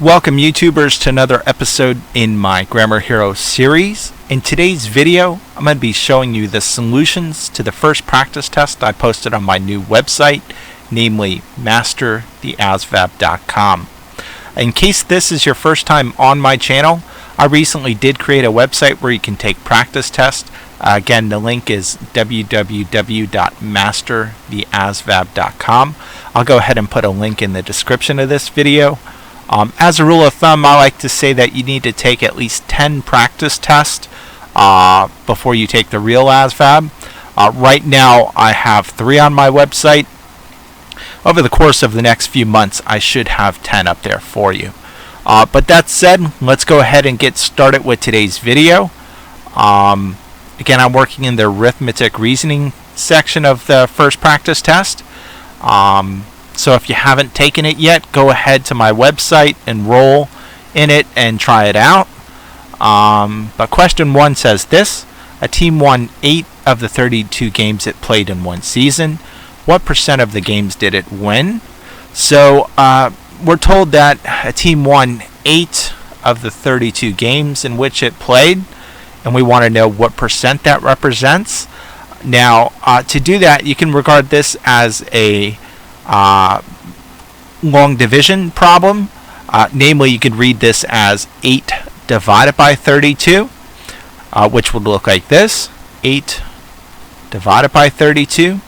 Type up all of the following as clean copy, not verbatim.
Welcome YouTubers to another episode in my Grammar Hero series. In today's video, I'm going to be showing you the solutions to the first practice test I posted on my new website, namely mastertheasvab.com. In case this is your first time on my channel, I recently did create a website where you can take practice tests. Again, the link is www.mastertheasvab.com. I'll go ahead and put a link in the description of this video. As a rule of thumb, I like to say that you need to take at least 10 practice tests before you take the real ASVAB. Right now, I have 3 on my website. Over the course of the next few months, I should have 10 up there for you. But that said, let's go ahead and get started with today's video. Again, I'm working in the arithmetic reasoning section of the first practice test. So if you haven't taken it yet, go ahead to my website, enroll in it, and try it out. But question 1 says this: a team won 8 of the 32 games it played in one season. What percent of the games did it win? So we're told that a team won 8 of the 32 games in which it played, and we want to know what percent that represents. Now, to do that, you can regard this as a long division problem. Namely, you could read this as 8 divided by 32, which would look like this: 8 divided by 32.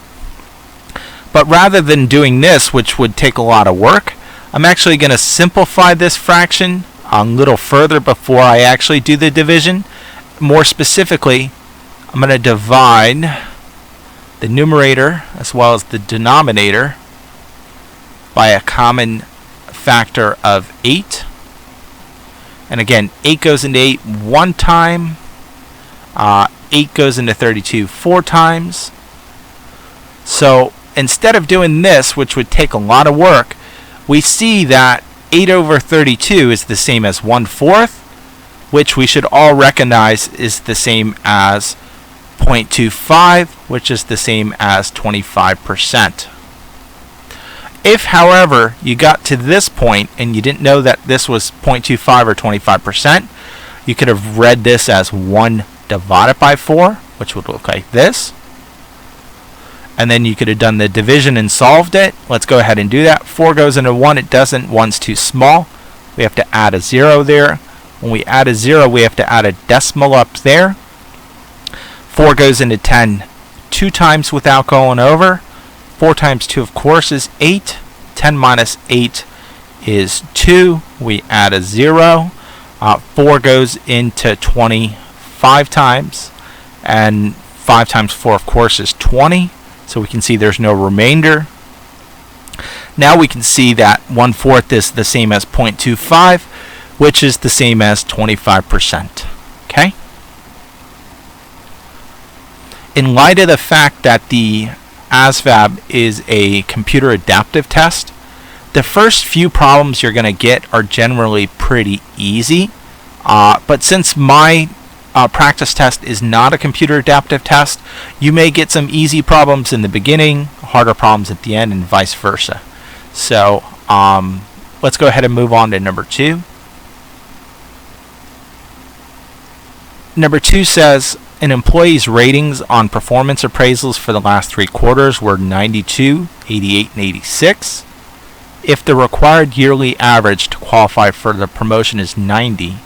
But rather than doing this, which would take a lot of work, I'm actually going to simplify this fraction a little further before I actually do the division. More specifically, I'm going to divide the numerator as well as the denominator by a common factor of 8. And again, 8 goes into 8 one time, 8 goes into 32 4 times. So instead of doing this, which would take a lot of work, we see that 8 over 32 is the same as 1/4, which we should all recognize is the same as 0.25, which is the same as 25%. If, however, you got to this point and you didn't know that this was 0.25 or 25%, you could have read this as 1 divided by 4, which would look like this. And then you could have done the division and solved it. Let's go ahead and do that. 4 goes into 1. It doesn't. 1's too small. We have to add a 0 there. When we add a 0, we have to add a decimal up there. 4 goes into 10 2 times without going over. 4 times 2, of course, is 8. 10 minus 8 is 2. We add a 0. 4 goes into 25 times. And 5 times 4, of course, is 20. So we can see there's no remainder. Now we can see that 1/4 is the same as 0.25, which is the same as 25%. Okay? In light of the fact that the ASVAB is a computer adaptive test, the first few problems you're going to get are generally pretty easy. But since my practice test is not a computer adaptive test, you may get some easy problems in the beginning, harder problems at the end, and vice versa. So let's go ahead and move on to number 2. Number 2 says an employee's ratings on performance appraisals for the last 3 quarters were 92, 88, and 86. If the required yearly average to qualify for the promotion is 90,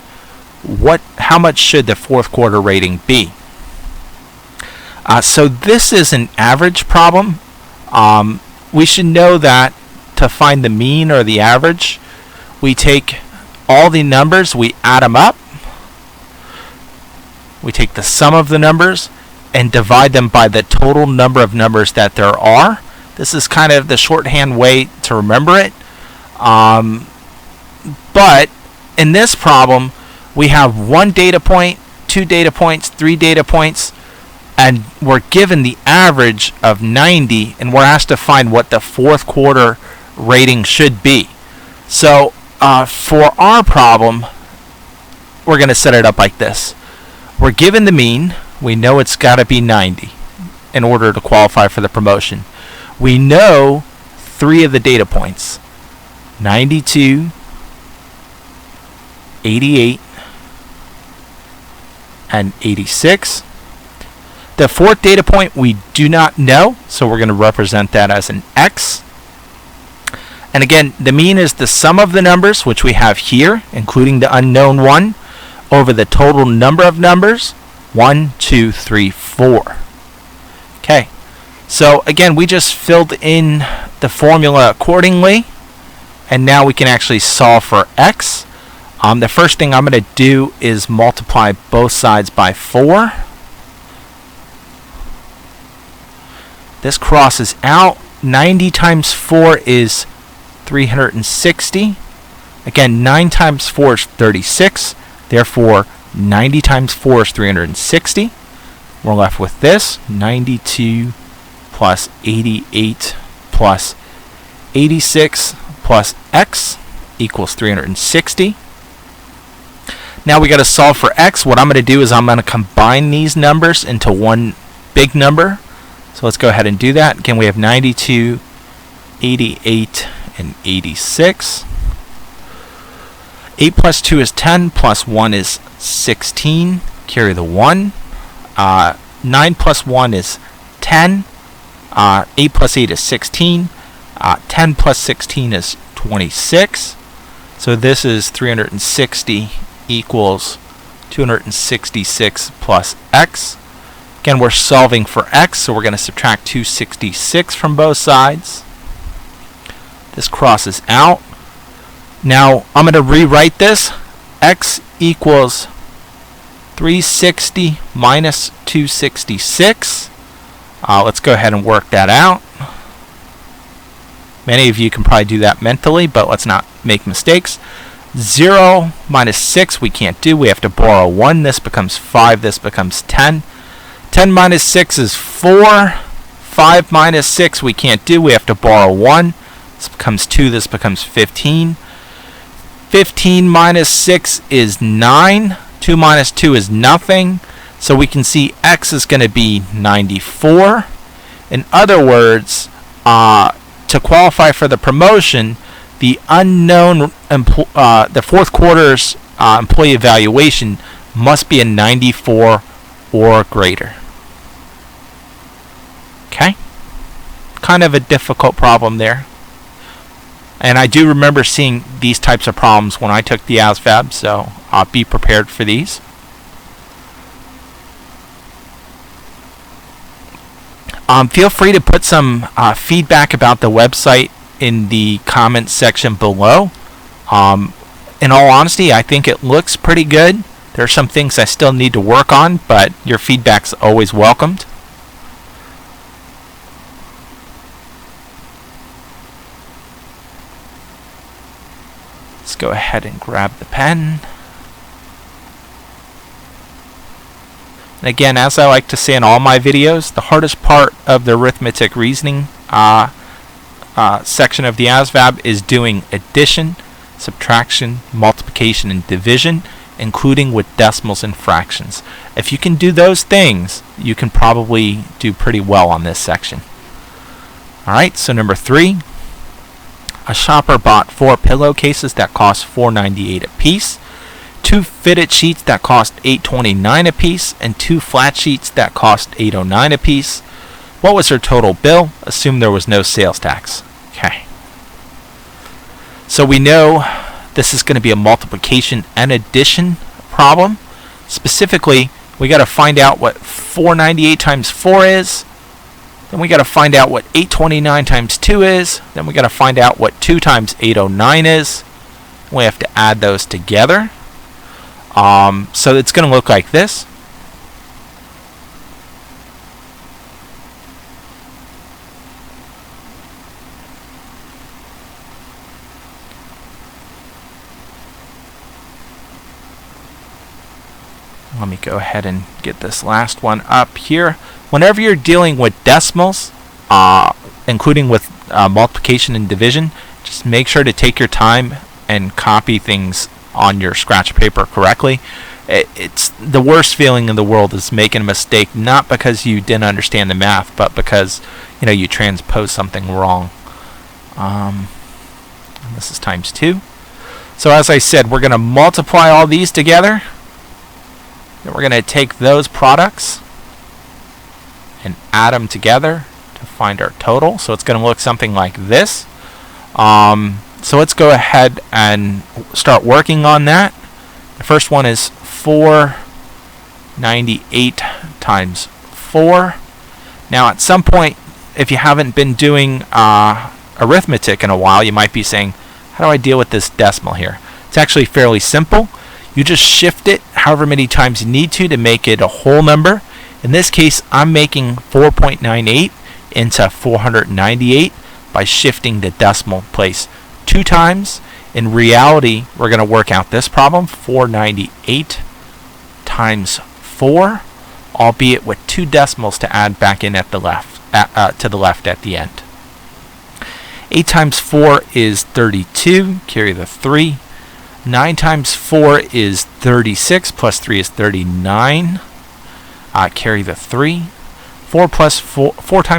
how much should the 4th quarter rating be? So this is an average problem. We should know that to find the mean or the average, we take all the numbers, we add them up. We take the sum of the numbers and divide them by the total number of numbers that there are. This is kind of the shorthand way to remember it. But in this problem, we have 1 data point, 2 data points, 3 data points, and we're given the average of 90, and we're asked to find what the 4th quarter rating should be. So for our problem, we're going to set it up like this. We're given the mean. We know it's got to be 90 in order to qualify for the promotion. We know 3 of the data points: 92, 88 and 86. The fourth data point we do not know, so we're going to represent that as an x. And again, the mean is the sum of the numbers, which we have here, including the unknown 1, over the total number of numbers, 1, 2, 3, 4. Okay, so again, we just filled in the formula accordingly, and now we can actually solve for x. The first thing I'm going to do is multiply both sides by 4. This crosses out. 90 times 4 is 360. Again, 9 times 4 is 36. Therefore, 90 times 4 is 360. We're left with this. 92 plus 88 plus 86 plus x equals 360. Now we got to solve for x. What I'm going to do is I'm going to combine these numbers into one big number. So let's go ahead and do that. Again, we have 92, 88, and 86. 8 plus 2 is 10, plus 1 is 16. Carry the 1. 9 plus 1 is 10. 8 plus 8 is 16. 10 plus 16 is 26. So this is 360 equals 266 plus x. Again, we're solving for x, so we're going to subtract 266 from both sides. This crosses out. Now, I'm going to rewrite this. X equals 360 minus 266. Let's go ahead and work that out. Many of you can probably do that mentally, but let's not make mistakes. 0 minus 6 we can't do. We have to borrow 1. This becomes 5. This becomes 10. 10 minus 6 is 4. 5 minus 6 we can't do. We have to borrow 1. This becomes 2. This becomes 15. 15 minus 6 is 9. 2 minus 2 is nothing. So we can see x is going to be 94. In other words, to qualify for the promotion, the unknown, the fourth quarter's employee evaluation must be a 94 or greater. Okay? Kind of a difficult problem there. And I do remember seeing these types of problems when I took the ASVAB, so I'll be prepared for these. Feel free to put some feedback about the website in the comments section below. In all honesty, I think it looks pretty good. There are some things I still need to work on, but your feedback's always welcomed. Let's go ahead and grab the pen. And again, as I like to say in all my videos, the hardest part of the arithmetic reasoning section of the ASVAB is doing addition, subtraction, multiplication, and division, including with decimals and fractions. If you can do those things, you can probably do pretty well on this section. Alright, so number 3. A shopper bought 4 pillowcases that cost $4.98 a piece, 2 fitted sheets that cost $8.29 a piece, and 2 flat sheets that cost $8.09 a piece. What was her total bill? Assume there was no sales tax. Okay. So we know this is going to be a multiplication and addition problem. Specifically, we got to find out what $4.98 times 4 is. Then we got to find out what $8.29 times 2 is. Then we got to find out what 2 times $8.09 is. We have to add those together. So it's going to look like this. Let me go ahead and get this last one up here. Whenever you're dealing with decimals, including with multiplication and division, just make sure to take your time and copy things on your scratch paper correctly. It's the worst feeling in the world is making a mistake, not because you didn't understand the math, but because you transpose something wrong. This is times 2. So as I said, we're going to multiply all these together. Then we're going to take those products and add them together to find our total. So it's going to look something like this. So let's go ahead and start working on that. The first one is 498 times 4. Now at some point, if you haven't been doing arithmetic in a while, you might be saying, how do I deal with this decimal here? It's actually fairly simple. You just shift it however many times you need to make it a whole number. In this case, I'm making 4.98 into 498 by shifting the decimal place 2 times. In reality, we're going to work out this problem, 498 times 4, albeit with 2 decimals to add back in at the left, to the left at the end. 8 times 4 is 32, carry the 3. 9 times 4 is 36, plus 3 is 39, carry the 3. 4 times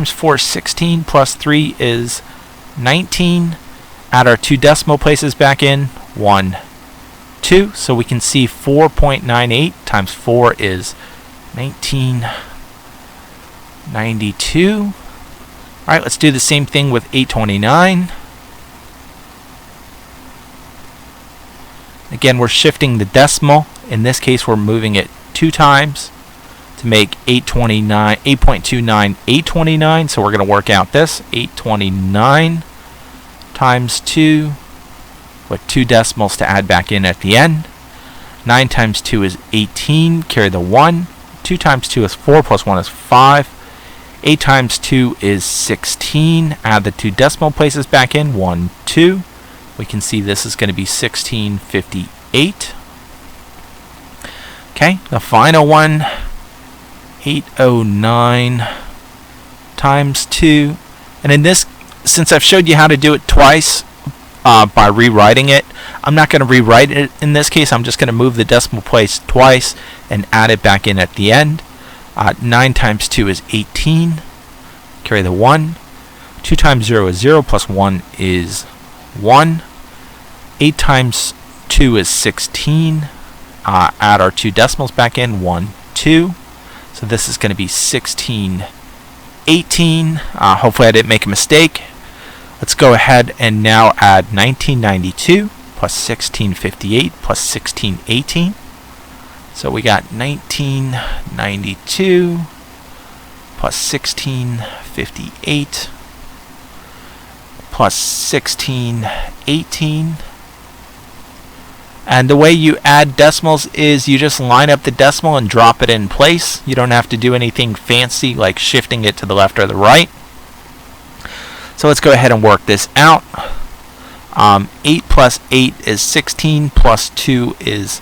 4 is 16, plus 3 is 19. Add our 2 decimal places back in, 1, 2. So we can see 4.98 times 4 is 1992. All right, let's do the same thing with 829. Again, we're shifting the decimal. In this case, we're moving it 2 times to make 829, 8.29, 829. So we're going to work out this, 829 times 2 with 2 decimals to add back in at the end. 9 times 2 is 18, carry the 1. 2 times 2 is 4, plus 1 is 5. 8 times 2 is 16. Add the 2 decimal places back in, 1, 2. We can see this is going to be 1658. Okay, the final one, 809 times 2. And in this, since I've showed you how to do it twice by rewriting it, I'm not going to rewrite it in this case. I'm just going to move the decimal place twice and add it back in at the end. 9 times 2 is 18. Carry the 1. 2 times 0 is 0, plus 1 is 1. 8 times 2 is 16. Add our 2 decimals back in, 1, 2. So this is going to be 1618. Hopefully I didn't make a mistake. Let's go ahead and now add 1992 plus 1658 plus 1618. So we got 1992 plus 1658 plus 1618. And the way you add decimals is you just line up the decimal and drop it in place. You don't have to do anything fancy like shifting it to the left or the right. So let's go ahead and work this out. 8 plus 8 is 16, plus 2 is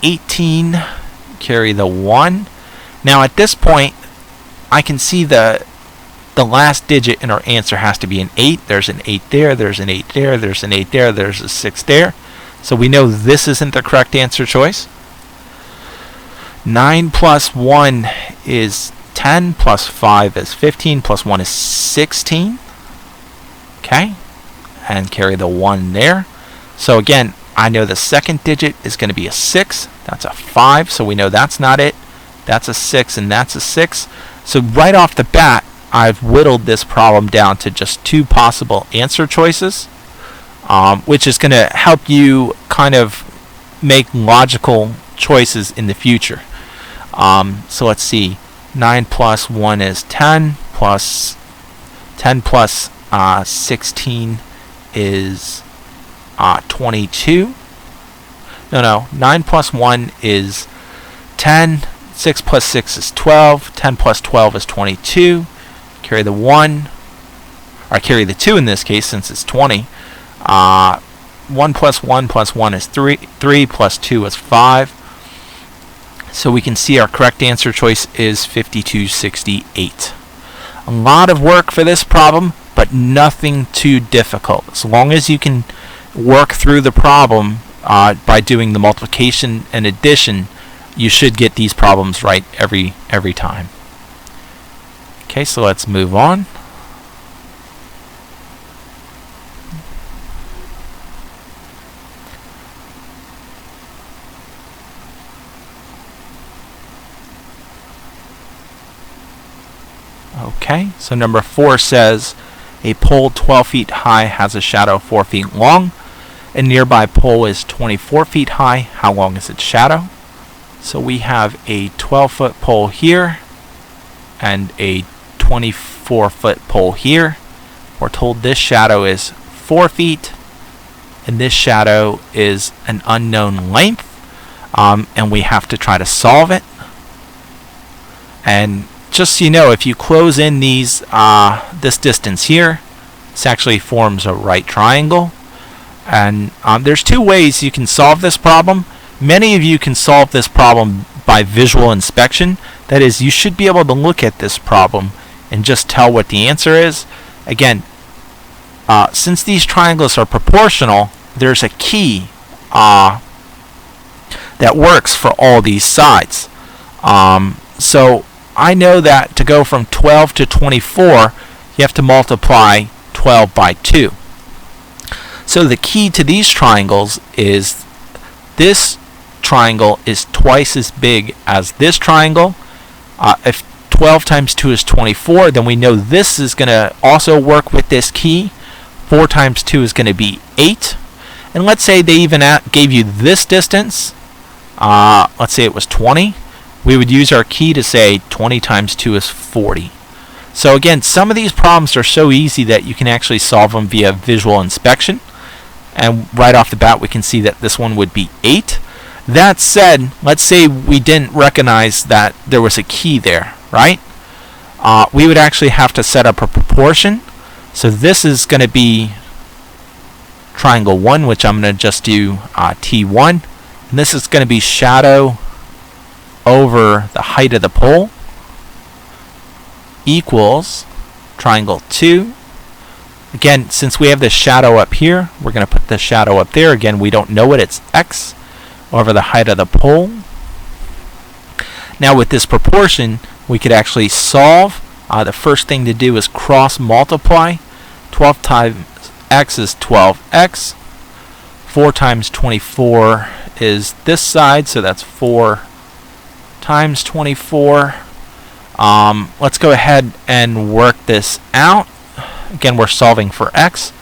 18. Carry the 1. Now at this point, I can see the last digit in our answer has to be an 8. There's an 8 there, there's an 8 there, there's an 8 there, there's a 6 there. So we know this isn't the correct answer choice. 9 plus 1 is 10, plus 5 is 15, plus 1 is 16. Okay, and carry the 1 there. So again, I know the second digit is going to be a 6. That's a 5, so we know that's not it. That's a 6, and that's a 6. So right off the bat, I've whittled this problem down to just 2 possible answer choices. Which is going to help you kind of make logical choices in the future. So let's see. 9 plus 1 is 10, plus 10 plus 16 is 22. No, 9 plus 1 is 10, 6 plus 6 is 12, 10 plus 12 is 22. Carry the 1, or carry the 2 in this case since it's 20. 1 plus 1 plus 1 is 3. 3 plus 2 is 5. So we can see our correct answer choice is 5268. A lot of work for this problem, but nothing too difficult. As long as you can work through the problem by doing the multiplication and addition, you should get these problems right every time. Okay, so let's move on. Okay, so number 4 says a pole 12 feet high has a shadow 4 feet long. A nearby pole is 24 feet high. How long is its shadow? So we have a 12-foot pole here and a 24-foot pole here. We're told this shadow is 4 feet and this shadow is an unknown length, and we have to try to solve it. And just so you know, if you close in these this distance here, this actually forms a right triangle. And there's 2 ways you can solve this problem. Many of you can solve this problem by visual inspection. That is, you should be able to look at this problem and just tell what the answer is. Again, since these triangles are proportional, there's a key that works for all these sides. So I know that to go from 12 to 24, you have to multiply 12 by 2. So the key to these triangles is this triangle is twice as big as this triangle. If 12 times 2 is 24, then we know this is going to also work with this key. 4 times 2 is going to be 8. And let's say they even gave you this distance. Let's say it was 20. We would use our key to say 20 times 2 is 40. So again, some of these problems are so easy that you can actually solve them via visual inspection. And right off the bat, we can see that this one would be 8. That said, let's say we didn't recognize that there was a key there, right? We would actually have to set up a proportion. So this is going to be triangle 1, which I'm going to just do T1. And this is going to be shadow over the height of the pole equals triangle 2. Again, since we have this shadow up here, we're going to put the shadow up there. Again, we don't know it. It's x over the height of the pole. Now with this proportion, we could actually solve. The first thing to do is cross multiply. 12 times x is 12x. 4 times 24 is this side, so that's 4 times 24. Let's go ahead and work this out. Again, we're solving for x.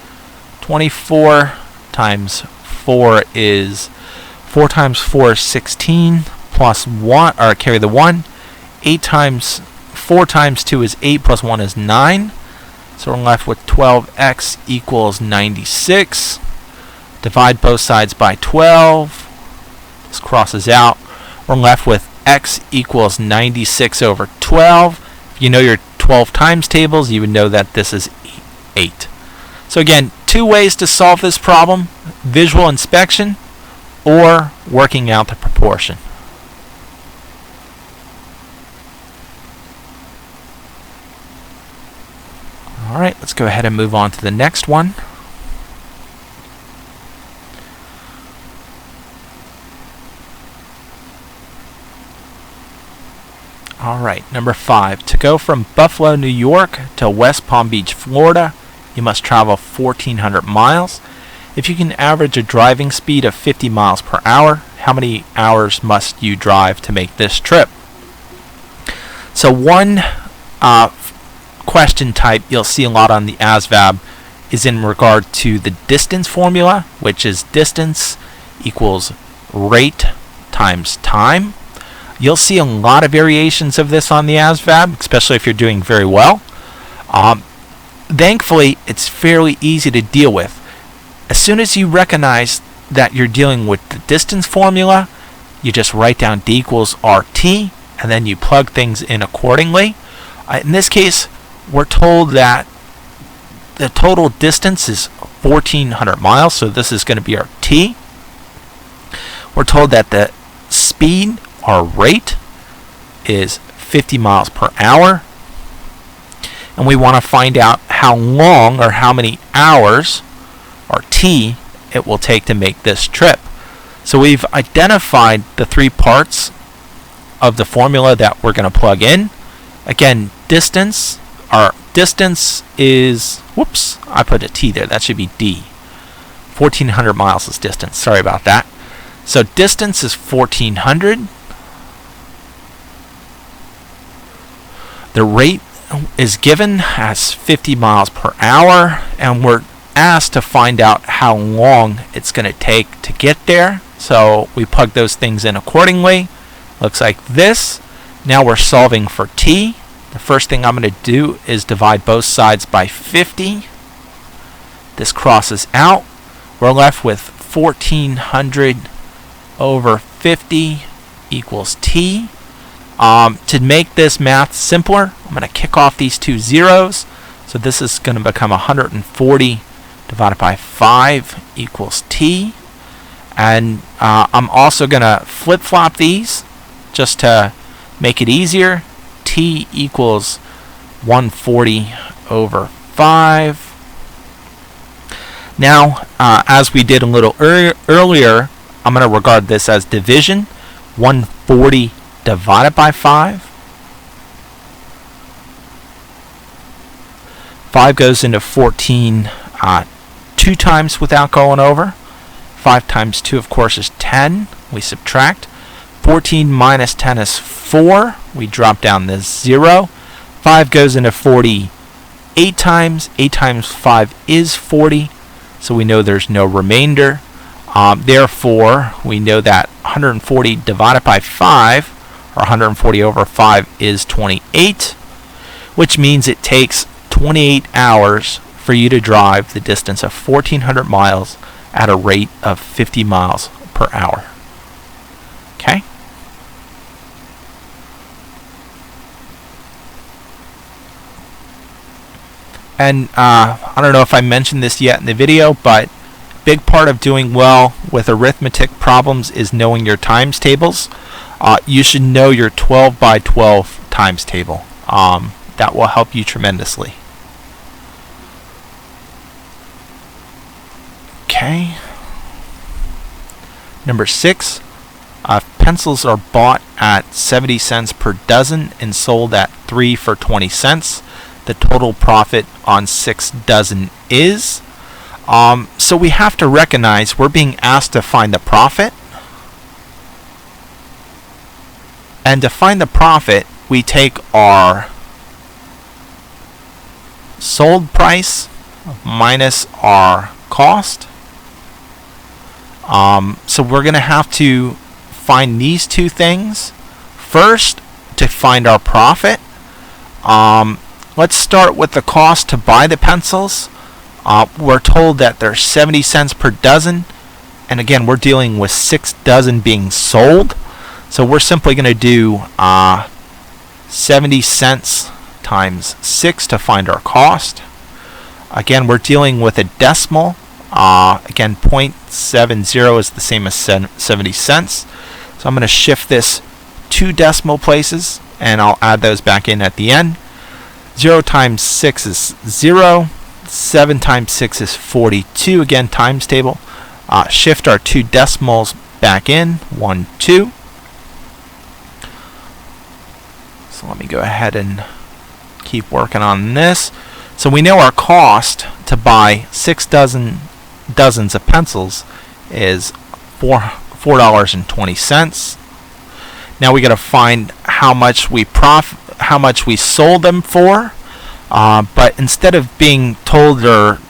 24 times 4 is 4 times 4 is 16 plus 1, or carry the 1. 4 times 2 is 8 plus 1 is 9. So we're left with 12x equals 96. Divide both sides by 12. This crosses out. We're left with x equals 96 over 12. If you know your 12 times tables, you would know that this is 8. So again, 2 ways to solve this problem: visual inspection or working out the proportion. Alright, let's go ahead and move on to the next one. Alright, number 5. To go from Buffalo, New York to West Palm Beach, Florida, you must travel 1,400 miles. If you can average a driving speed of 50 miles per hour, how many hours must you drive to make this trip? So one question type you'll see a lot on the ASVAB is in regard to the distance formula, which is distance equals rate times time. You'll see a lot of variations of this on the ASVAB, especially if you're doing very well. Thankfully, it's fairly easy to deal with. As soon as you recognize that you're dealing with the distance formula, you just write down d equals RT, and then you plug things in accordingly. In this case, we're told that the total distance is 1,400 miles, so this is going to be our t. We're told that the speed, our rate, is 50 miles per hour. And we want to find out how long or how many hours, or t, it will take to make this trip. So we've identified the 3 parts of the formula that we're going to plug in. Again, distance, our distance is, whoops, I put a t there, that should be d. 1,400 miles is distance, sorry about that. So distance is 1,400. The rate is given as 50 miles per hour, and we're asked to find out how long it's going to take to get there. So we plug those things in accordingly. Looks like this. Now we're solving for t. The first thing I'm going to do is divide both sides by 50. This crosses out. We're left with 1400 over 50 equals t. To make this math simpler, I'm going to kick off these two zeros. So this is going to become 140 divided by 5 equals t. And I'm also going to flip-flop these just to make it easier. T equals 140 over 5. Now, as we did a little earlier, I'm going to regard this as division. 140 divided by 5. 5 goes into 14 2 times without going over. 5 times 2, of course, is 10. We subtract. 14 minus 10 is 4. We drop down this 0. 5 goes into 40 8 times. 8 times 5 is 40. So we know there's no remainder. Therefore, we know that 140 divided by 5, or 140 over 5, is 28, which means it takes 28 hours for you to drive the distance of 1,400 miles at a rate of 50 miles per hour. Okay? And I don't know if I mentioned this yet in the video, but a big part of doing well with arithmetic problems is knowing your times tables. You should know your 12 by 12 times table. That will help you tremendously. Okay. Number 6. Pencils are bought at 70 cents per dozen and sold at 3 for 20 cents. The total profit on 6 dozen is. So we have to recognize we're being asked to find the profit. And to find the profit, we take our sold price minus our cost. So we're going to have to find these two things first to find our profit. Let's start with the cost to buy the pencils. We're told that they're 70 cents per dozen, and again we're dealing with 6 dozen being sold, so we're simply going to do 70 cents times 6 to find our cost. Again, we're dealing with a decimal. Again, 0.70 is the same as 70 cents, so I'm going to shift this 2 decimal places and I'll add those back in at the end. 0 times 6 is 0. 7 times 6 is 42. Again, times table. Shift our 2 decimals back in. 1, 2. So let me go ahead and keep working on this. So we know our cost to buy 6 dozens of pencils is $4.20. Now we got to find how much we sold them for. But instead of being told they're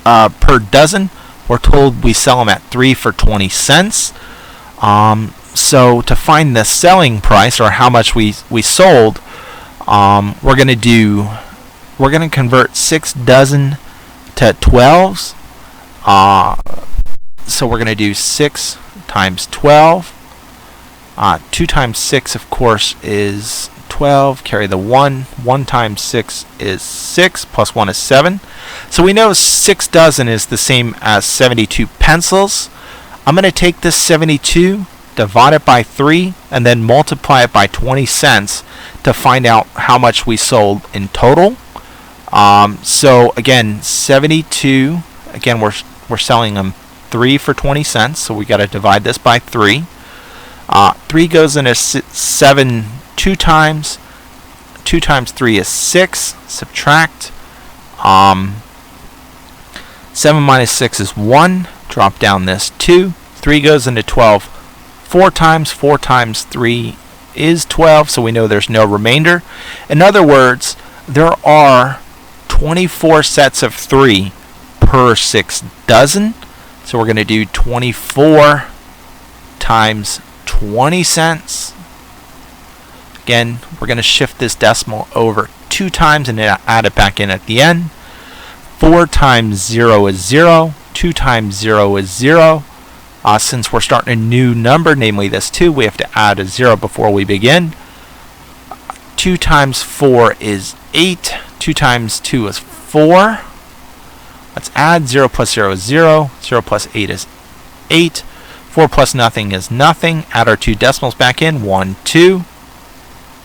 per dozen, we're told we sell them at 3 for 20 cents. So to find the selling price, or how much we sold, we're going to convert 6 dozen to 12s. So we're going to do 6 times 12. 2 times 6, of course, is 12. Carry the 1. 1 times 6 is 6. Plus 1 is 7. So we know 6 dozen is the same as 72 pencils. I'm going to take this 72, divide it by 3, and then multiply it by 20 cents to find out how much we sold in total. So again, 72. Again, we're selling them 3 for 20 cents. So we got to divide this by 3. 3 goes into 7 2 times. 2 times 3 is 6. Subtract. 7 minus 6 is 1. Drop down this 2. 3 goes into 12 4 times. 4 times 3 is 12. So we know there's no remainder. In other words, there are 24 sets of 3 per 6 dozen. So we're going to do 24 times 20 cents. Again, we're going to shift this decimal over 2 times and then add it back in at the end. 4 times 0 is 0. 2 times 0 is 0. Since we're starting a new number, namely this 2, we have to add a 0 before we begin. 2 times 4 is 8. 2 times 2 is 4. Let's add 0 plus 0 is 0. 0 plus 8 is 8. 4 plus nothing is nothing. Add our 2 decimals back in. 1, 2.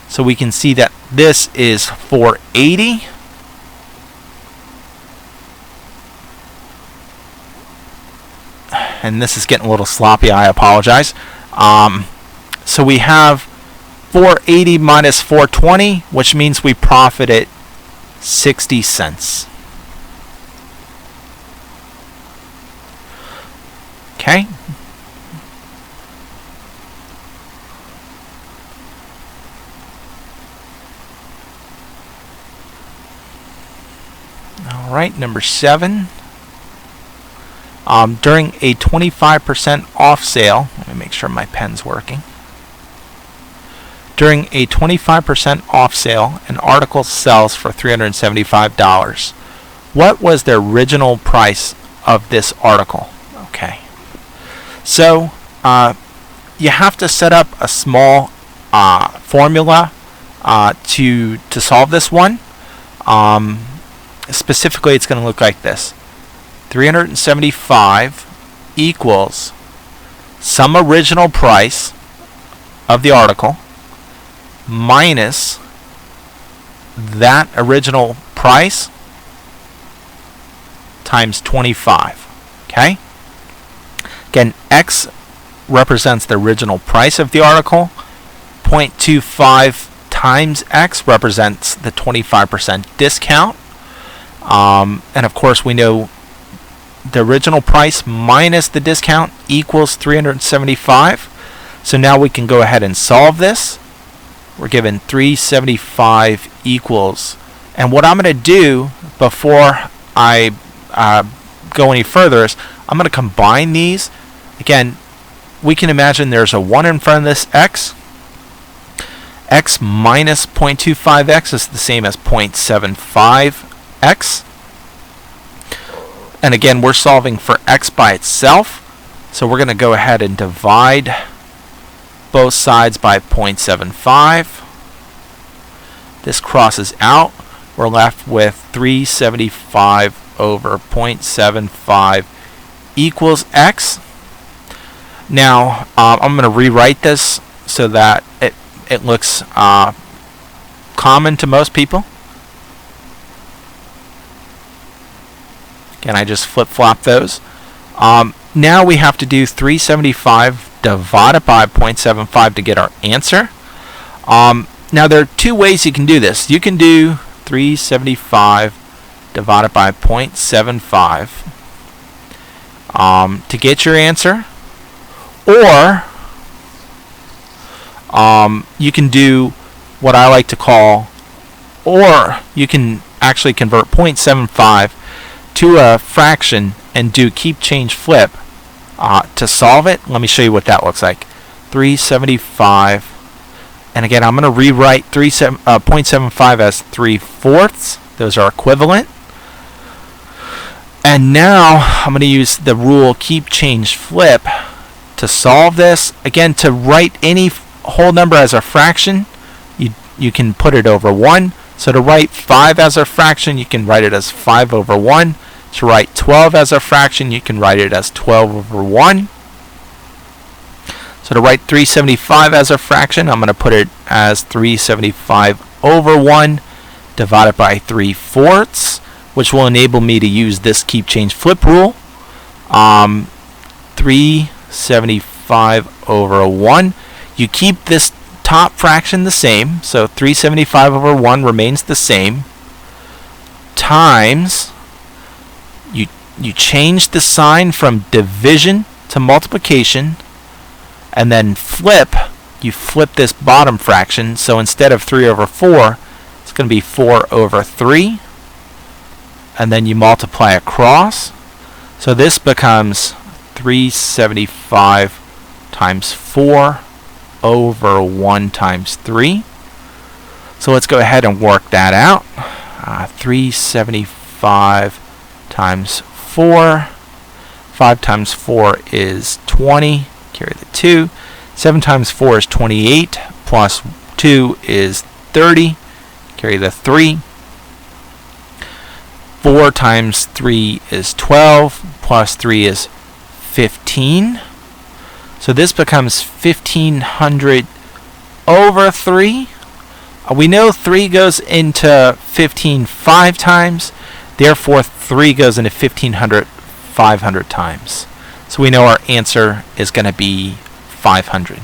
So we can see that this is 480. And this is getting a little sloppy, I apologize. So we have 480 minus 420, which means we profited 60 cents. Okay. All right, number 7. During a 25% off sale, let me make sure my pen's working. During a 25% off sale, an article sells for $375. What was the original price of this article? Okay. So you have to set up a small formula to solve this one. Specifically, it's going to look like this. 375 equals some original price of the article minus that original price times 25. Okay? Again, X represents the original price of the article. 0.25 times X represents the 25% discount. And of course, we know the original price minus the discount equals 375. So now we can go ahead and solve this. We're given 375 equals. And what I'm going to do before I go any further is I'm going to combine these. Again, we can imagine there's a 1 in front of this X. X minus 0.25X is the same as 0.75X. And again, we're solving for X by itself. So we're going to go ahead and divide both sides by 0.75. This crosses out. We're left with 375 over 0.75 equals X. Now, I'm going to rewrite this so that it looks common to most people. Again, I just flip-flop those. Now we have to do 375 divided by 0.75 to get our answer. Now there are 2 ways you can do this. You can do 375 divided by 0.75 to get your answer, or you can do what I like to call, or you can actually convert 0.75 to a fraction and do keep change flip to solve it. Let me show you what that looks like. 375, and again I'm going to rewrite 0.75 as 3/4. Those are equivalent. And now I'm going to use the rule keep change flip to solve this. Again, to write any whole number as a fraction, you can put it over 1. So to write 5 as a fraction, you can write it as 5 over 1. To write 12 as a fraction, you can write it as 12 over 1. So to write 375 as a fraction, I'm going to put it as 375 over 1 divided by 3/4, which will enable me to use this keep change flip rule. 375 over 1. You keep this top fraction the same, so 375 over 1 remains the same, times you change the sign from division to multiplication, and then you flip this bottom fraction. So instead of 3 over 4, it's going to be 4 over 3. And then you multiply across. So this becomes 375 times 4 over 1 times 3. So let's go ahead and work that out. 375 times 4. 5 times 4 is 20. Carry the 2. 7 times 4 is 28. Plus 2 is 30. Carry the 3. 4 times 3 is 12. Plus 3 is 15. So this becomes 1500 over 3. We know 3 goes into 15 5 times. Therefore, 3 goes into 1500 500 times. So we know our answer is going to be 500.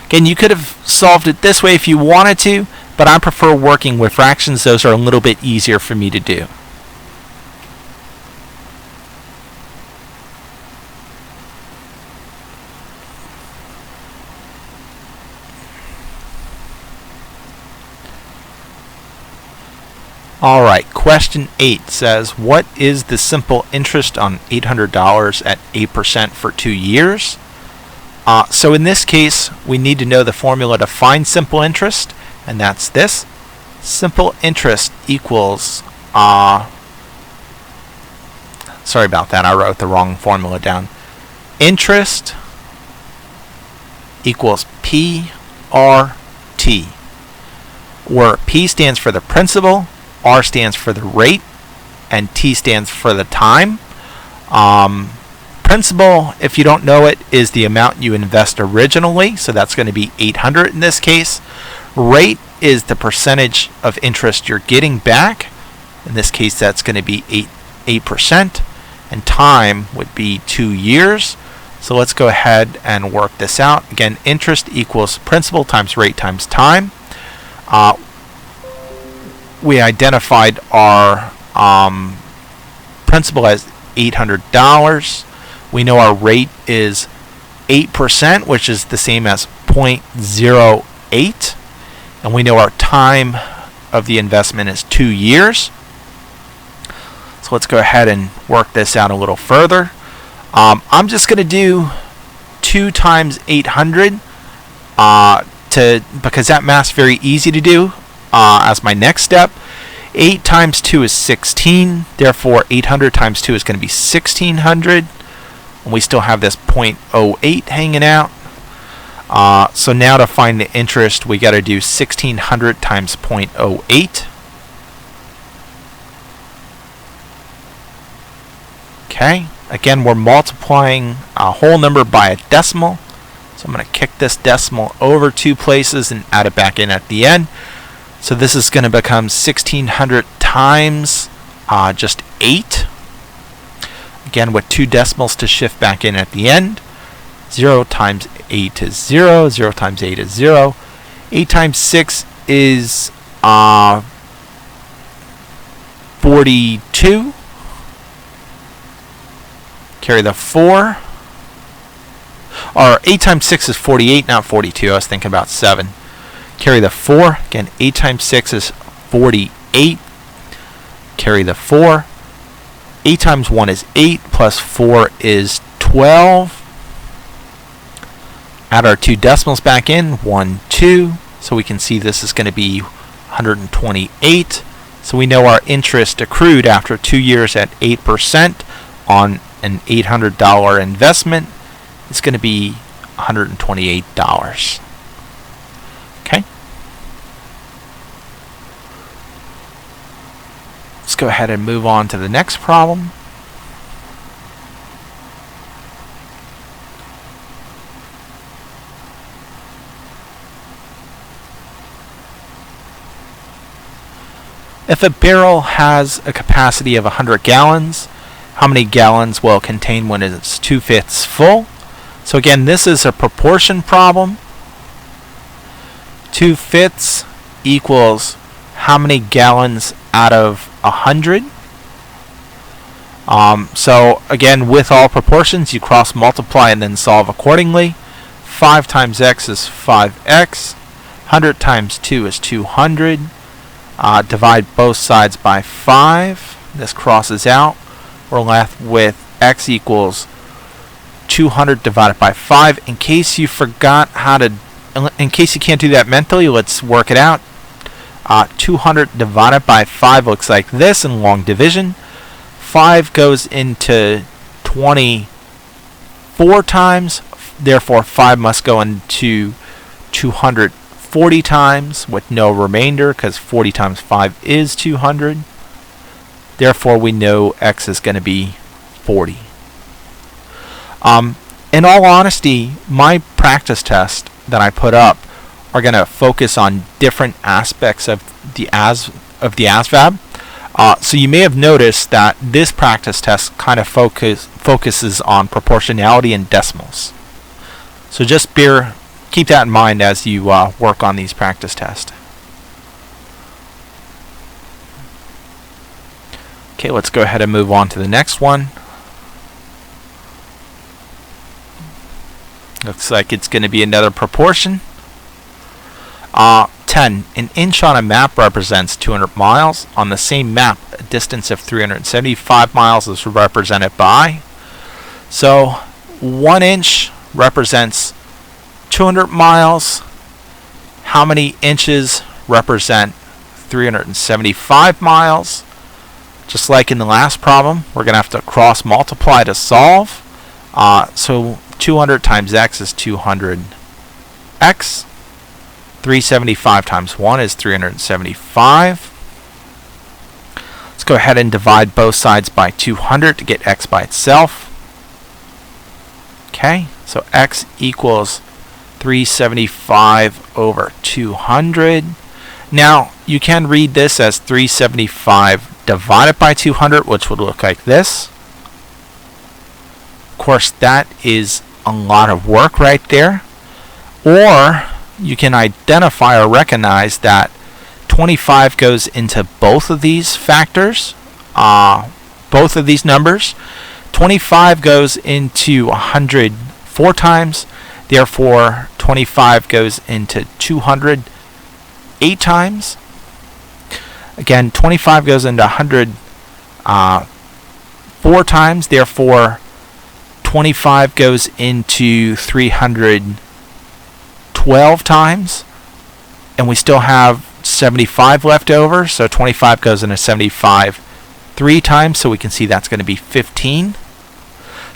Again, you could have solved it this way if you wanted to, but I prefer working with fractions. Those are a little bit easier for me to do. Alright, question 8 says, what is the simple interest on $800 at 8% for 2 years? So in this case, we need to know the formula to find simple interest, and that's this. Simple interest equals, sorry about that, I wrote the wrong formula down. Interest equals PRT, where P stands for the principal, R stands for the rate, and T stands for the time. Principal, if you don't know it, is the amount you invest originally, so that's going to be 800 in this case. Rate is the percentage of interest you're getting back. In this case, that's going to be 8%. And time would be 2 years. So let's go ahead and work this out. Again, interest equals principal times rate times time. We identified our principal as $800. We know our rate is 8%, which is the same as 0.08. And we know our time of the investment is 2 years. So let's go ahead and work this out a little further. I'm just going to do 2 times 800 because that math's very easy to do. As my next step, 8 times 2 is 16. Therefore, 800 times 2 is going to be 1600. And we still have this 0.08 hanging out. So now to find the interest, we got to do 1600 times 0.08. Okay. Again, we're multiplying a whole number by a decimal. So I'm going to kick this decimal over 2 places and add it back in at the end. So this is going to become 1600 times just 8. Again, with 2 decimals to shift back in at the end. 0 times 8 is 0. 0 times 8 is 0. 8 times 6 is 42. Carry the 4. Or 8 times 6 is 48, not 42. I was thinking about 7. Carry the 4. Again, 8 times 6 is 48. Carry the 4. 8 times 1 is 8, plus 4 is 12. Add our 2 decimals back in, 1, 2. So we can see this is going to be 128. So we know our interest accrued after 2 years at 8% on an $800 investment is going to be $128. Okay. Let's go ahead and move on to the next problem. If a barrel has a capacity of 100 gallons, how many gallons will it contain when it's 2/5 full? So again, this is a proportion problem. 2/5 equals how many gallons out of 100. So again, with all proportions, you cross multiply and then solve accordingly. 5 times x is 5x. 100 times 2 is 200. divide both sides by 5. This crosses out. We're left with x equals 200 divided by 5. In case you forgot how to, in case you can't do that mentally, let's work it out. 200 divided by 5 looks like this in long division. 5 goes into 24 times, therefore 5 must go into 240 times with no remainder, because 40 times 5 is 200. Therefore we know x is going to be 40. In all honesty, my practice tests that I put up are going to focus on different aspects of the ASVAB. So you may have noticed that this practice test kind of focuses on proportionality and decimals. So just keep that in mind as you work on these practice tests. Okay, let's go ahead and move on to the next one. Looks like it's going to be another proportion. 10. An inch on a map represents 200 miles. On the same map, a distance of 375 miles is represented by. So 1 inch represents 200 miles. How many inches represent 375 miles? Just like in the last problem, we're going to have to cross multiply to solve. So 200 times x is 200x. 375 times 1 is 375. Let's go ahead and divide both sides by 200 to get x by itself. Okay, so x equals 375 over 200. Now, you can read this as 375 divided by 200, which would look like this. Of course, that is a lot of work right there. Or you can identify or recognize that 25 goes into both of these factors, both of these numbers. 25 goes into 100 4 times, therefore 25 goes into 200 8 times. Again, 25 goes into 100 4 times, therefore 25 goes into 312 times, and we still have 75 left over, so 25 goes into 75 3 times, so we can see that's going to be 15.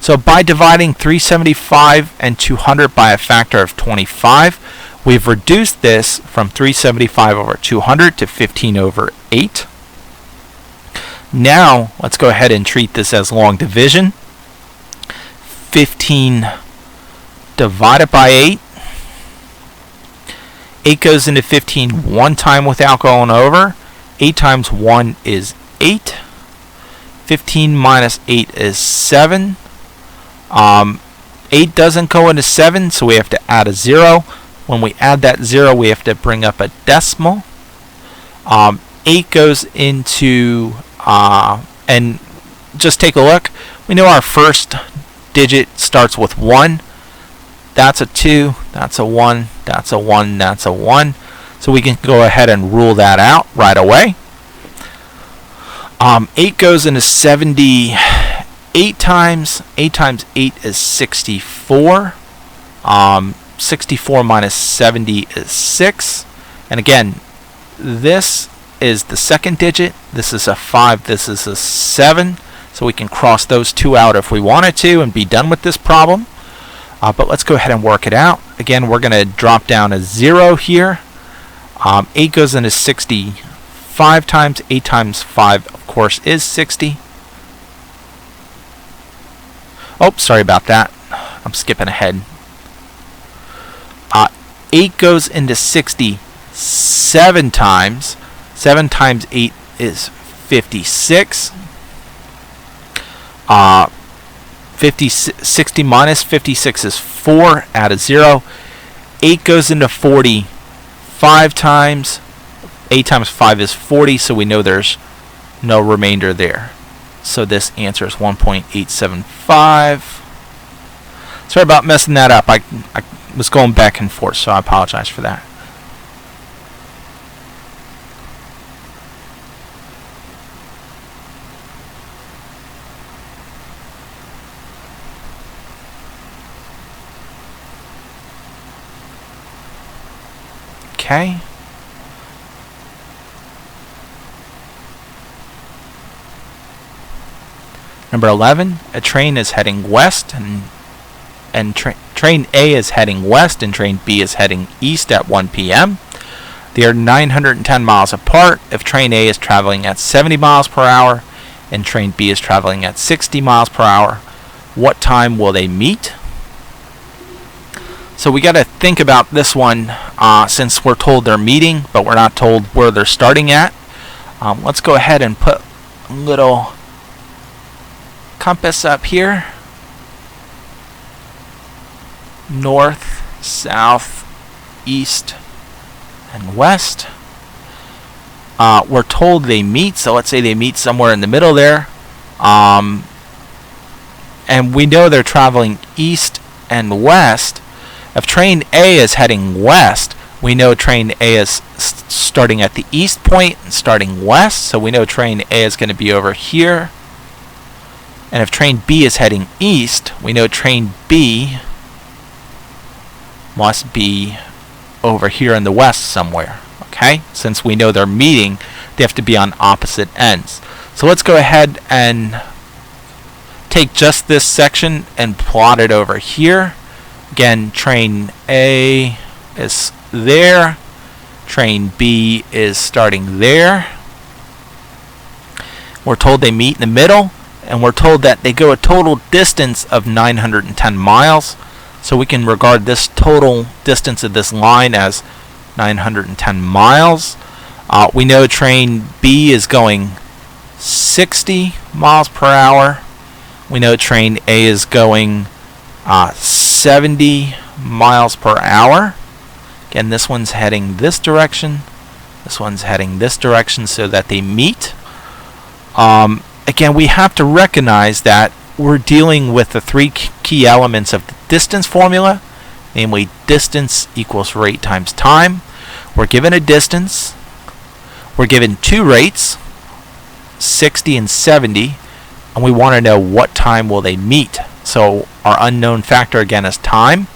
So by dividing 375 and 200 by a factor of 25, we've reduced this from 375 over 200 to 15 over 8. Now, let's go ahead and treat this as long division. 15 divided by 8. 8 goes into 15 one time without going over. 8 times 1 is 8. 15 minus 8 is 7. 8 doesn't go into 7, so we have to add a 0. When we add that 0, we have to bring up a decimal. 8 goes into, and just take a look. We know our first digit starts with 1. That's a 2, that's a 1, that's a 1, that's a 1. So we can go ahead and rule that out right away. 8 goes into 78 times. 8 times 8 is 64. 64 minus 70 is 6. And again, this is the second digit. This is a 5. This is a 7. So we can cross those two out if we wanted to and be done with this problem. But let's go ahead and work it out. Again, we're going to drop down a 0 here. 8 goes into 65 times. 8 times 5, of course, is 60. Oh, sorry about that. I'm skipping ahead. 8 goes into 67 times. 7 times 8 is 56. 60 minus 56 is 4. Add a 0. 8 goes into 45 times. 8 times 5 is 40, so we know there's no remainder there. So this answer is 1.875. Sorry about messing that up. I was going back and forth, so I apologize for that. Okay. Number 11, a train is heading west and train A is heading west and train B is heading east at 1 p.m. They are 910 miles apart. If train A is traveling at 70 miles per hour and train B is traveling at 60 miles per hour, what time will they meet? So we got to think about this one since we're told they're meeting, but we're not told where they're starting at. Let's go ahead and put a little compass up here. North, south, east, and west. We're told they meet, so let's say they meet somewhere in the middle there. And we know they're traveling east and west. If train A is heading west, we know train A is starting at the east point and starting west, so we know train A is going to be over here. And if train B is heading east, we know train B must be over here in the west somewhere. Okay? Since we know they're meeting, they have to be on opposite ends. So let's go ahead and take just this section and plot it over here. Again, train A is there. Train B is starting there. We're told they meet in the middle, and we're told that they go a total distance of 910 miles. So we can regard this total distance of this line as 910 miles. We know train B is going 60 miles per hour. We know train A is going 70 miles per hour. Again, this one's heading this direction. This one's heading this direction so that they meet. Again, we have to recognize that we're dealing with the three key elements of the distance formula, namely distance equals rate times time. We're given a distance. We're given two rates, 60 and 70, and we want to know what time will they meet. So our unknown factor again is time.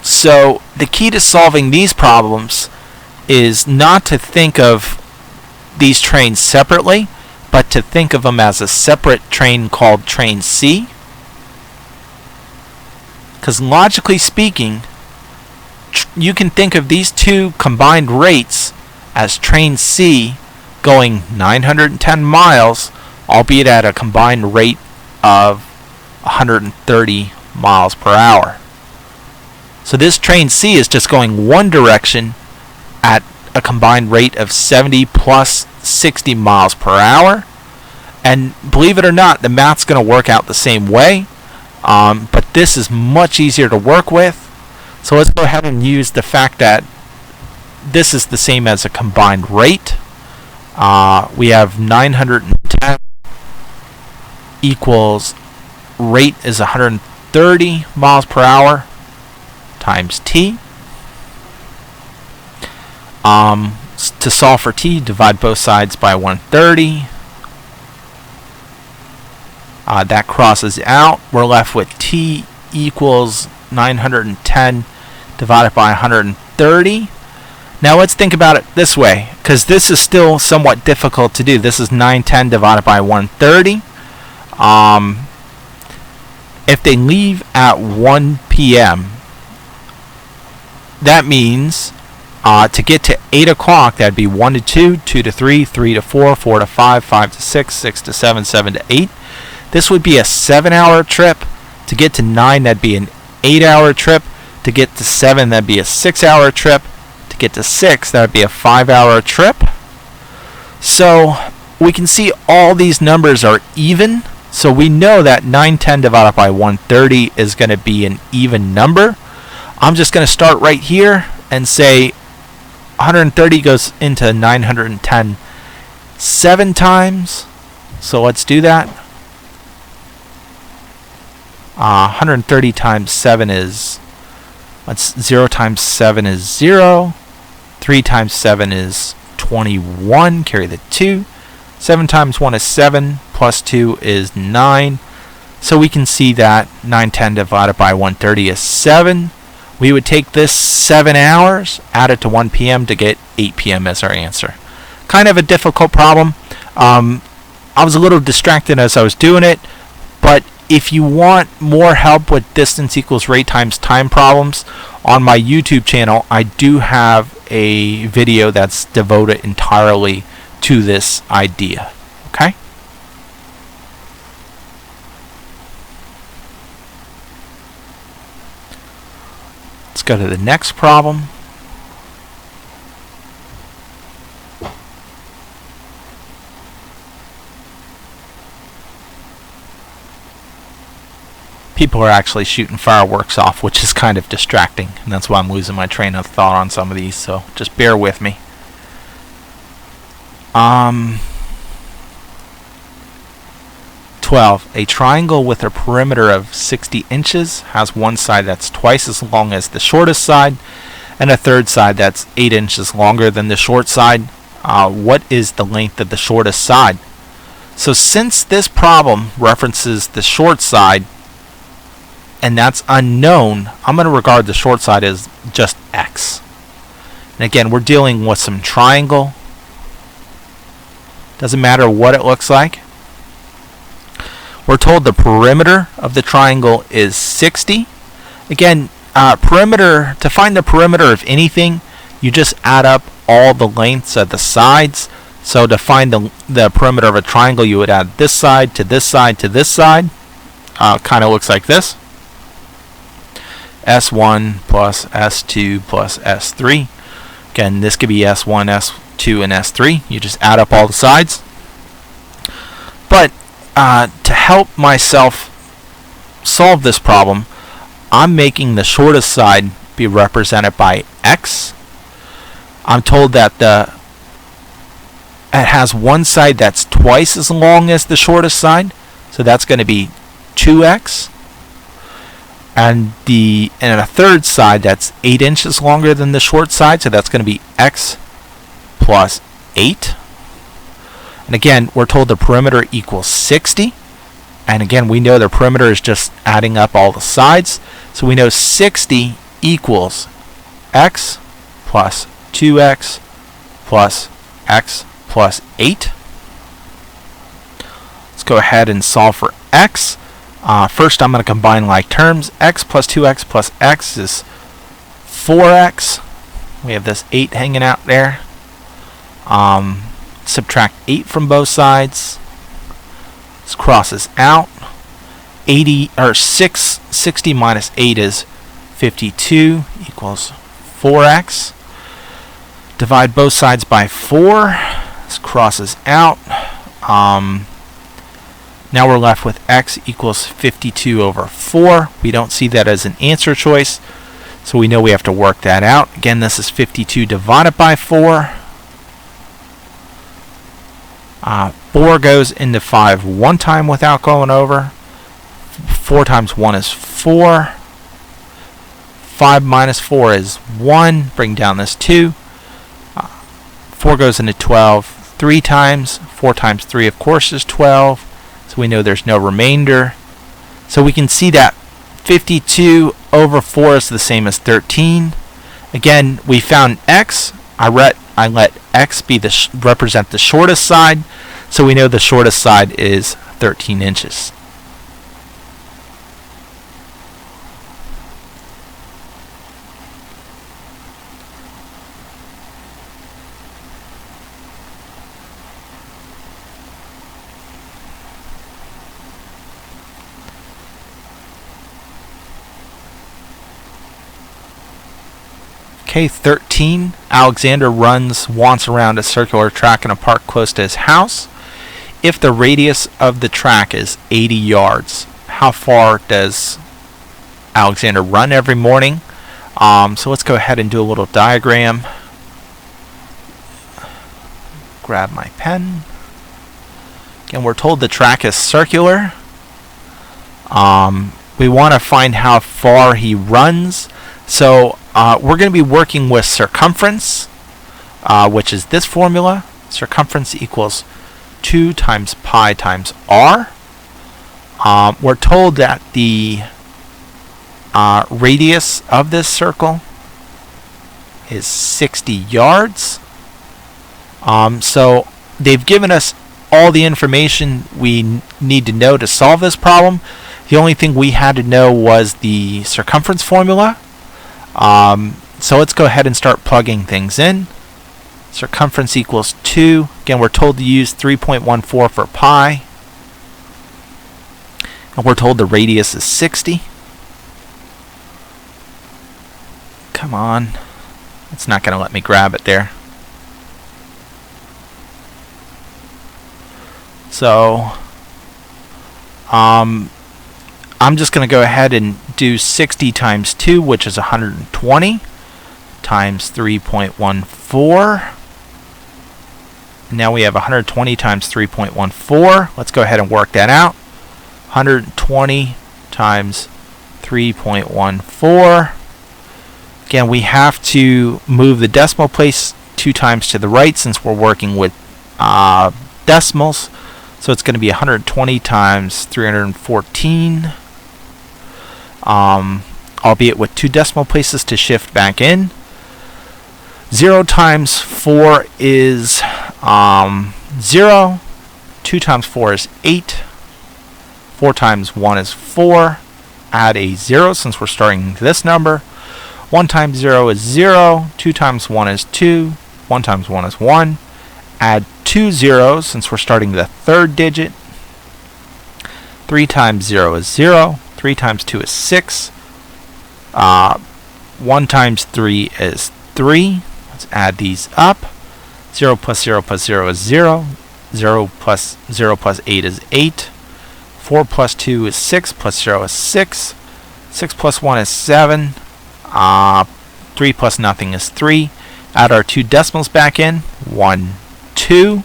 So the key to solving these problems is not to think of these trains separately, but to think of them as a separate train called train C. Because logically speaking, you can think of these two combined rates as train C going 910 miles, albeit at a combined rate of 130 miles per hour. So this train C is just going one direction at a combined rate of 70 plus 60 miles per hour. And believe it or not, the math's going to work out the same way. But this is much easier to work with. So let's go ahead and use the fact that this is the same as a combined rate. We have 910 equals rate is 130 miles per hour times t. To solve for t, divide both sides by 130. That crosses out. We're left with t equals 910 divided by 130. Now let's think about it this way, because this is still somewhat difficult to do. This is 910 divided by 130. If they leave at 1 p.m., that means to get to 8 o'clock, that'd be 1 to 2, 2 to 3, 3 to 4, 4 to 5, 5 to 6, 6 to 7, 7 to 8. This would be a 7-hour trip. To get to 9, that'd be an 8-hour trip. To get to 7, that'd be a 6-hour trip. To get to 6, that would be a 5-hour trip. So we can see all these numbers are even. So we know that 910 divided by 130 is going to be an even number. I'm just going to start right here and say 130 goes into 910 7 times. So let's do that. 130 times 7 is, 0 times 7 is 0. 3 times 7 is 21. Carry the 2. 7 times 1 is 7. Plus 2 is 9. So we can see that 910 divided by 130 is 7. We would take this 7 hours, add it to 1 p.m. to get 8 p.m. as our answer. Kind of a difficult problem. I was a little distracted as I was doing it, but if you want more help with distance equals rate times time problems, on my YouTube channel, I do have a video that's devoted entirely to this idea. Okay? Let's go to the next problem. People are actually shooting fireworks off, which is kind of distracting, and that's why I'm losing my train of thought on some of these, so just bear with me. 12. A triangle with a perimeter of 60 inches has one side that's twice as long as the shortest side and a third side that's 8 inches longer than the short side. What is the length of the shortest side? So since this problem references the short side and that's unknown, I'm going to regard the short side as just x. And again, we're dealing with some triangle. Doesn't matter what it looks like. We're told the perimeter of the triangle is 60. Again, perimeter, to find the perimeter of anything, you just add up all the lengths of the sides. So to find the perimeter of a triangle, you would add this side to this side to this side. Kind of looks like this. S1 plus S2 plus S3. Again, this could be S1, S2, and S3. You just add up all the sides. But to help myself solve this problem, I'm making the shortest side be represented by x. I'm told that it has one side that's twice as long as the shortest side, so that's going to be 2x. And a third side that's 8 inches longer than the short side, so that's going to be x plus 8. And again, we're told the perimeter equals 60. And again, we know the perimeter is just adding up all the sides. So we know 60 equals x plus 2x plus x plus 8. Let's go ahead and solve for x. First, I'm going to combine like terms. X plus 2x plus x is 4x. We have this 8 hanging out there. Subtract 8 from both sides. This crosses out. 60 minus 8 is 52 equals 4x. Divide both sides by 4. This crosses out. Now we're left with x equals 52 over 4. We don't see that as an answer choice, so we know we have to work that out. Again, this is 52 divided by 4. 4 goes into 5 one time without going over. 4 times 1 is 4. 5 minus 4 is 1. Bring down this 2. 4 goes into 12 3 times. 4 times 3, of course, is 12. So we know there's no remainder. So we can see that 52 over 4 is the same as 13. Again, we found x. I let x be represent the shortest side. So we know the shortest side is 13 inches. Okay, 13. Alexander wants around a circular track in a park close to his house. If the radius of the track is 80 yards, how far does Alexander run every morning? So let's go ahead and do a little diagram. Grab my pen. Again, we're told the track is circular. We want to find how far he runs. So we're going to be working with circumference, which is this formula. Circumference equals 2 times pi times r. We're told that the radius of this circle is 60 yards. So they've given us all the information we need to know to solve this problem. The only thing we had to know was the circumference formula. So let's go ahead and start plugging things in. Circumference equals 2. Again, we're told to use 3.14 for pi. And we're told the radius is 60. Come on. It's not going to let me grab it there. So, I'm just going to go ahead and do 60 times 2, which is 120, times 3.14. Now we have 120 times 3.14. Let's go ahead and work that out. 120 times 3.14. Again, we have to move the decimal place 2 times to the right since we're working with decimals. So it's going to be 120 times 314, albeit with 2 decimal places to shift back in. 0 times 4 is 0. 2 times 4 is 8. 4 times 1 is 4. Add a 0 since we're starting this number. 1 times 0 is 0. 2 times 1 is 2. 1 times 1 is 1. Add 2 zeros since we're starting the 3rd digit. 3 times 0 is 0. 3 times 2 is 6. 1 times 3 is 3. Let's add these up. 0 plus 0 plus 0 is 0. 0 plus 0 plus 8 is 8. 4 plus 2 is 6. Plus 0 is 6. 6 plus 1 is 7. 3 plus nothing is 3. Add our 2 decimals back in. 1, 2.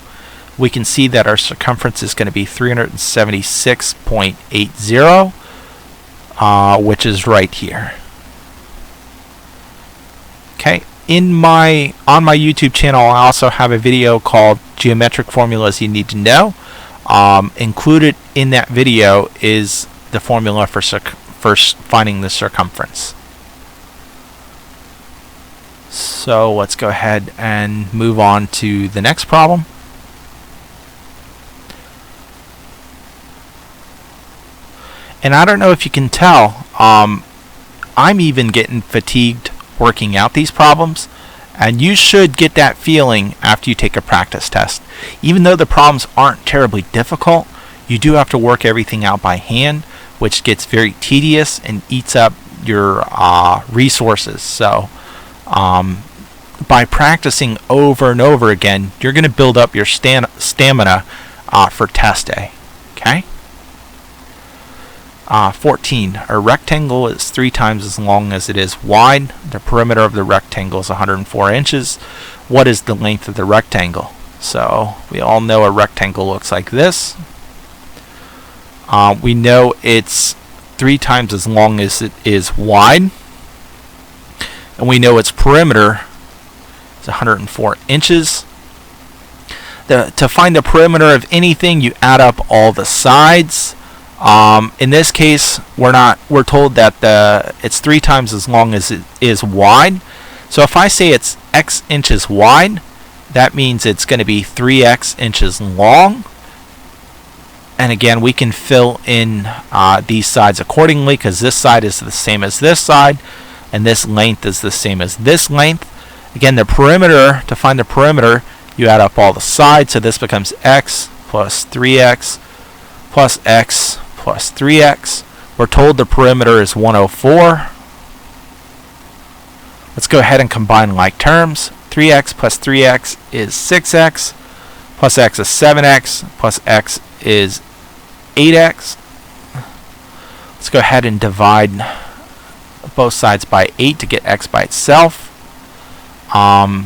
We can see that our circumference is going to be 376.80, which is right here. Okay. On my YouTube channel, I also have a video called Geometric Formulas You Need to Know. Included in that video is the formula for finding the circumference. So let's go ahead and move on to the next problem. And I don't know if you can tell, I'm even getting fatigued working out these problems, and you should get that feeling after you take a practice test. Even though the problems aren't terribly difficult, you do have to work everything out by hand, which gets very tedious and eats up your resources. So by practicing over and over again, you're going to build up your stamina for test day. Okay? 14. A rectangle is 3 times as long as it is wide. The perimeter of the rectangle is 104 inches. What is the length of the rectangle? So we all know a rectangle looks like this. We know it's 3 times as long as it is wide. And we know its perimeter is 104 inches. To find the perimeter of anything, you add up all the sides. In this case, we're told that it's 3 times as long as it is wide. So if I say it's x inches wide, that means it's going to be 3x inches long. And again, we can fill in these sides accordingly, because this side is the same as this side, and this length is the same as this length. Again, the perimeter, to find the perimeter, you add up all the sides, so this becomes x plus 3x plus x plus 3x. We're told the perimeter is 104. Let's go ahead and combine like terms. 3x plus 3x is 6x, plus x is 7x, plus x is 8x. Let's go ahead and divide both sides by 8 to get x by itself. 8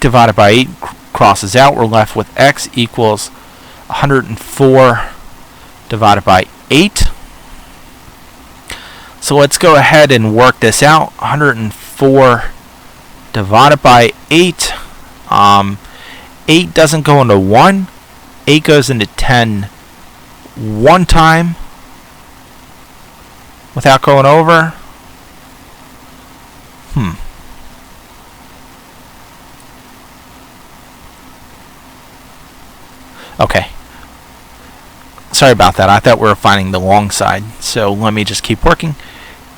divided by 8 crosses out. We're left with x equals 104 divided by 8. So let's go ahead and work this out. 104 divided by 8. 8 doesn't go into 1. 8 goes into 10 one time. without going over? Okay. Sorry about that. I thought we were finding the long side. So let me just keep working.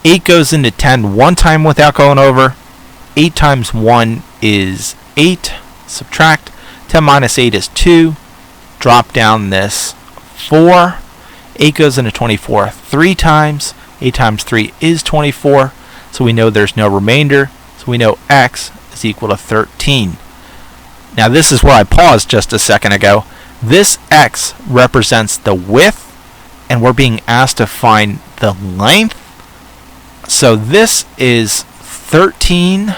8 goes into 10 one time without going over. 8 times 1 is 8. Subtract. 10 minus 8 is 2. Drop down this 4. 8 goes into 24 3 times. 8 times 3 is 24. So we know there's no remainder. So we know x is equal to 13. Now this is where I paused just a second ago. This x represents the width, and we're being asked to find the length. So this is 13.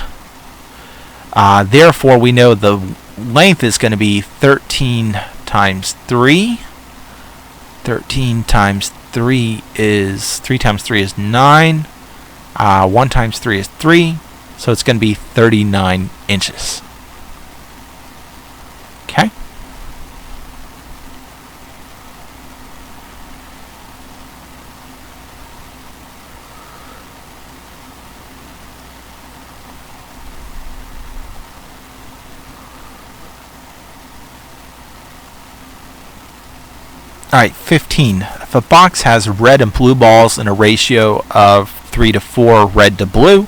Therefore, we know the length is going to be 13 times 3. 13 times 3 is 3 times 3 is 9. 1 times 3 is 3. So it's going to be 39 inches. Okay. Alright, 15. If a box has red and blue balls in a ratio of 3 to 4 red to blue,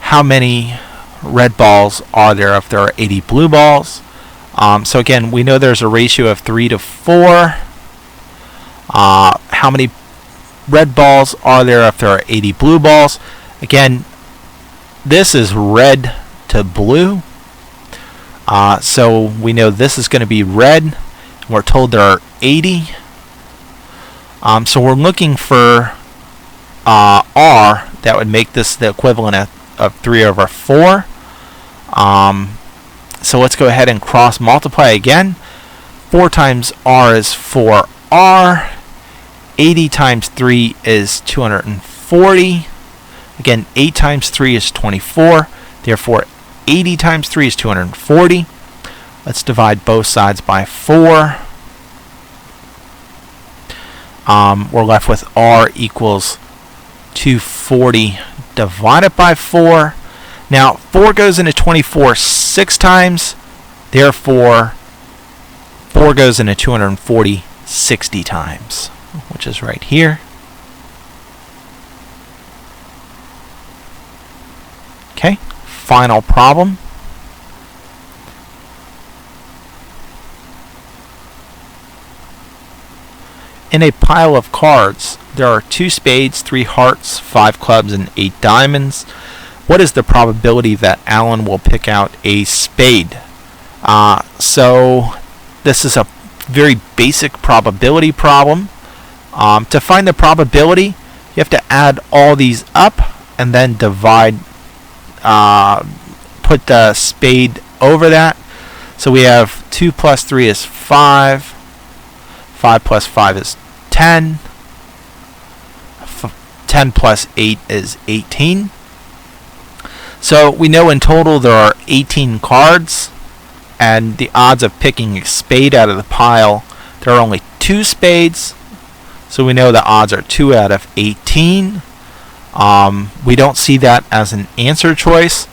how many red balls are there if there are 80 blue balls? So again, we know there's a ratio of 3 to 4. How many red balls are there if there are 80 blue balls? Again, this is red to blue. So we know this is going to be red. We're told there are 80. So we're looking for R that would make this the equivalent of 3 over 4. So let's go ahead and cross multiply again. 4 times R is 4R. 80 times 3 is 240. Again, 8 times 3 is 24. Therefore, 80 times 3 is 240. Let's divide both sides by 4. We're left with R equals 240 divided by 4. Now, 4 goes into 24 6 times. Therefore, 4 goes into 240 60 times, which is right here. Okay, final problem. In a pile of cards, there are 2 spades, 3 hearts, 5 clubs, and 8 diamonds. What is the probability that Alan will pick out a spade? So this is a very basic probability problem. To find the probability, you have to add all these up and then divide, put the spade over that. So we have 2 plus 3 is 5. 5 plus 5 is 10. 10 plus 8 is 18. So we know in total there are 18 cards, and the odds of picking a spade out of the pile, there are only 2 spades. So we know the odds are 2 out of 18. We don't see that as an answer choice.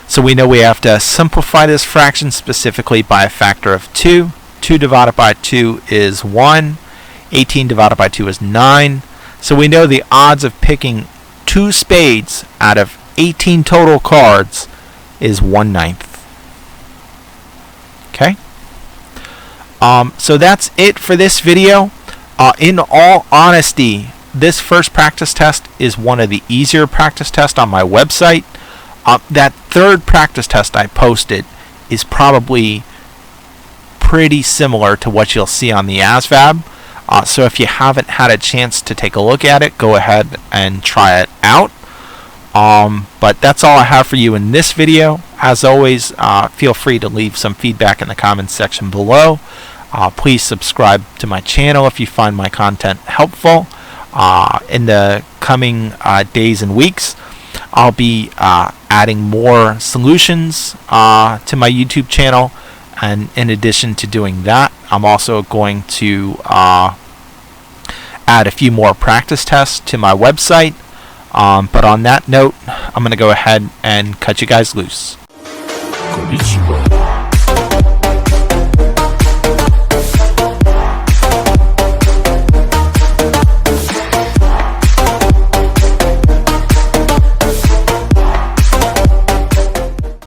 So we know we have to simplify this fraction specifically by a factor of 2. 2 divided by 2 is 1. 18 divided by 2 is 9. So we know the odds of picking 2 spades out of 18 total cards is 1/9. Okay. So that's it for this video. In all honesty, this first practice test is one of the easier practice tests on my website. That third practice test I posted is probably pretty similar to what you'll see on the ASVAB. So if you haven't had a chance to take a look at it, go ahead and try it out. But that's all I have for you in this video. As always, feel free to leave some feedback in the comments section below. Please subscribe to my channel if you find my content helpful. In the coming days and weeks, I'll be adding more solutions to my YouTube channel. And in addition to doing that, I'm also going to add a few more practice tests to my website. But on that note, I'm going to go ahead and cut you guys loose. Konnichiwa.